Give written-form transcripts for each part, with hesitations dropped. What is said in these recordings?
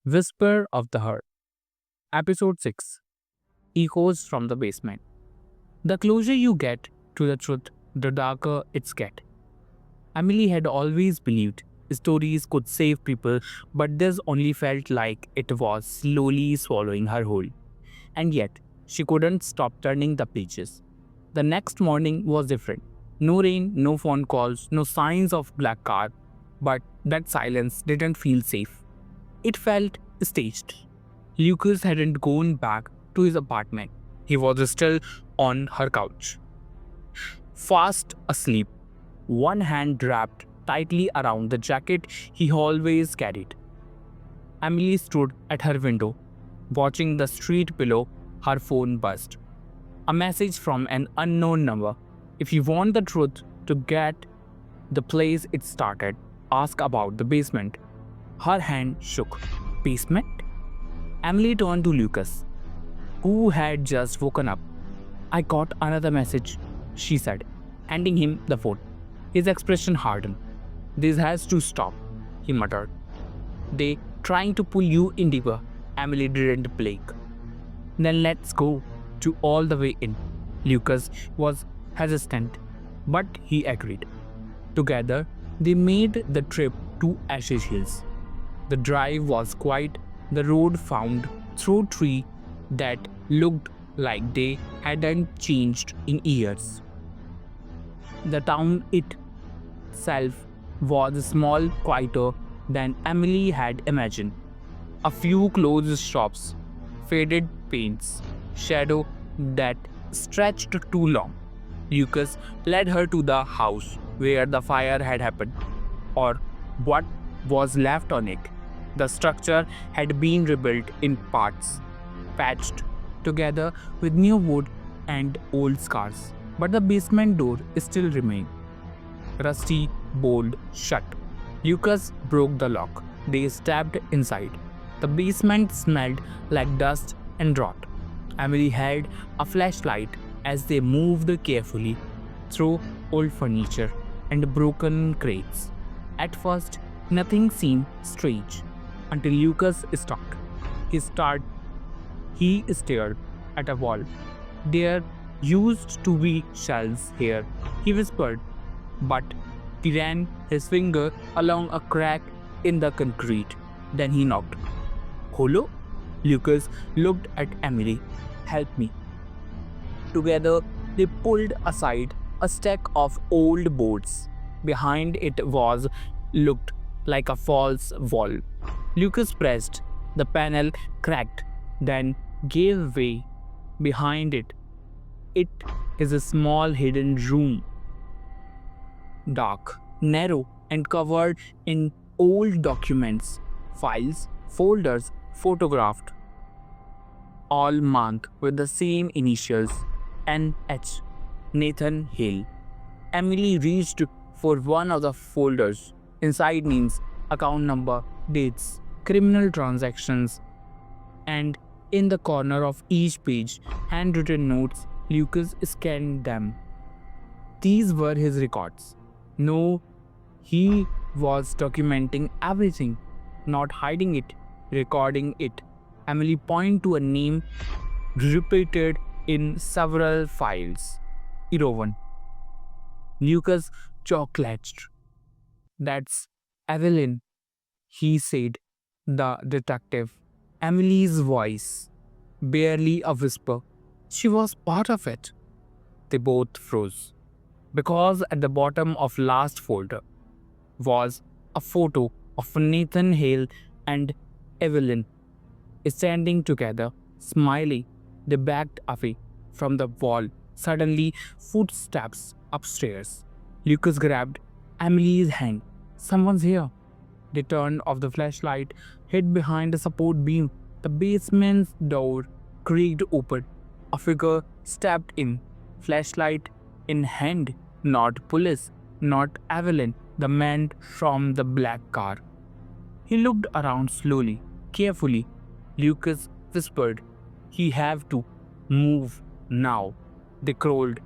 Whisper of the Heart, Episode 6, Echoes from the Basement. The closer you get to the truth, the darker it's get. Emily had always believed stories could save people, but this only felt like it was slowly swallowing her whole. And yet, she couldn't stop turning the pages. The next morning was different. No rain, no phone calls, no signs of black car, but that silence didn't feel safe. It felt staged. Lucas hadn't gone back to his apartment. He was still on her couch, fast asleep, one hand wrapped tightly around the jacket he always carried. Emily stood at her window, watching the street below. Her phone buzzed. A message from an unknown number. If you want the truth to get the place it started, ask about the basement. Her hand shook. Basement? Emily turned to Lucas, who had just woken up. I got another message, she said, handing him the phone. His expression hardened. This has to stop, he muttered. They trying to pull you in deeper. Emily didn't blink. Then let's go to all the way in. Lucas was hesitant, but he agreed. Together, they made the trip to Ashes Hills. The drive was quiet, the road wound through trees that looked like they hadn't changed in years. The town itself was small, quieter than Emily had imagined. A few closed shops, faded paints, shadow that stretched too long. Lucas led her to the house where the fire had happened, or what was left on it. The structure had been rebuilt in parts, patched together with new wood and old scars. But the basement door still remained, rusty, bolt shut. Lucas broke the lock. They stepped inside. The basement smelled like dust and rot. Emily held a flashlight as they moved carefully through old furniture and broken crates. At first, nothing seemed strange until Lucas stopped. He stared at a wall. There used to be shelves here, he whispered, but he ran his finger along a crack in the concrete. Then he knocked. Hello? Lucas looked at Emily. Help me. Together, they pulled aside a stack of old boards. Behind it was looked like a false wall. Lucas pressed. The panel cracked, then gave way. Behind it is a small hidden room. Dark, narrow, and covered in old documents, files, folders, photographed, all marked with the same initials, N.H. Nathan Hale. Emily reached for one of the folders. Inside names, account number, dates, criminal transactions, and in the corner of each page, handwritten notes. Lucas scanned them. These were his records. No, he was documenting everything, not hiding it, recording it. Emily pointed to a name repeated in several files. Irovan. Lucas jaw clenched. That's Evelyn, he said. The detective. Emily's voice, barely a whisper. She was part of it. They both froze. Because at the bottom of last folder was a photo of Nathan Hale and Evelyn standing together, smiling. They backed away from the wall. Suddenly, footsteps upstairs. Lucas grabbed Emily's hand. Someone's here. They turned off the flashlight, hid behind a support beam. The basement's door creaked open. A figure stepped in, flashlight in hand. Not police, not Evelyn, the man from the black car. He looked around slowly, carefully. Lucas whispered, "He have to move now." They crawled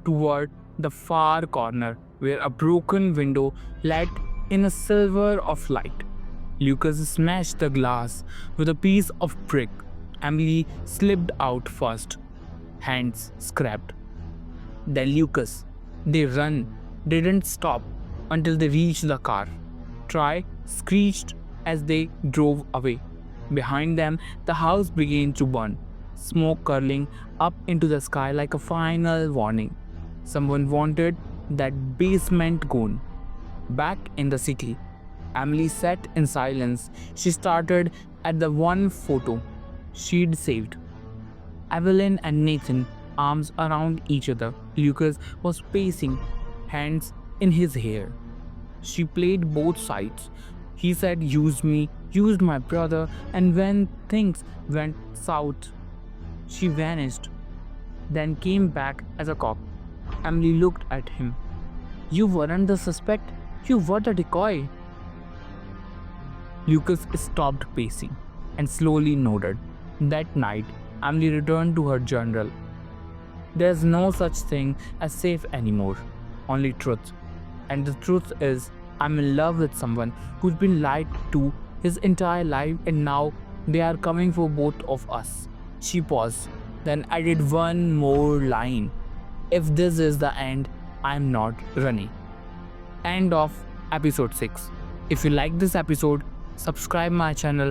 toward the far corner where a broken window let in a silver of light. Lucas smashed the glass with a piece of brick. Emily slipped out first, hands scrapped. Then Lucas. They run. They didn't stop until they reached the car. Troy screeched as they drove away. Behind them, the house began to burn, smoke curling up into the sky like a final warning. Someone wanted that basement gone. Back in the city, Emily sat in silence. She started at the one photo she'd saved. Evelyn and Nathan, arms around each other. Lucas was pacing, hands in his hair. She played both sides. He said, "Used me, used my brother," and when things went south, she vanished, then came back as a cop. Emily looked at him. "You weren't the suspect, you were the decoy." Lucas stopped pacing and slowly nodded. That night, Emily returned to her journal. There's no such thing as safe anymore, only truth. And the truth is, I'm in love with someone who's been lied to his entire life, and now they are coming for both of us. She paused, then added one more line. If this is the end, I'm not running. End of episode 6. If you like this episode, subscribe my channel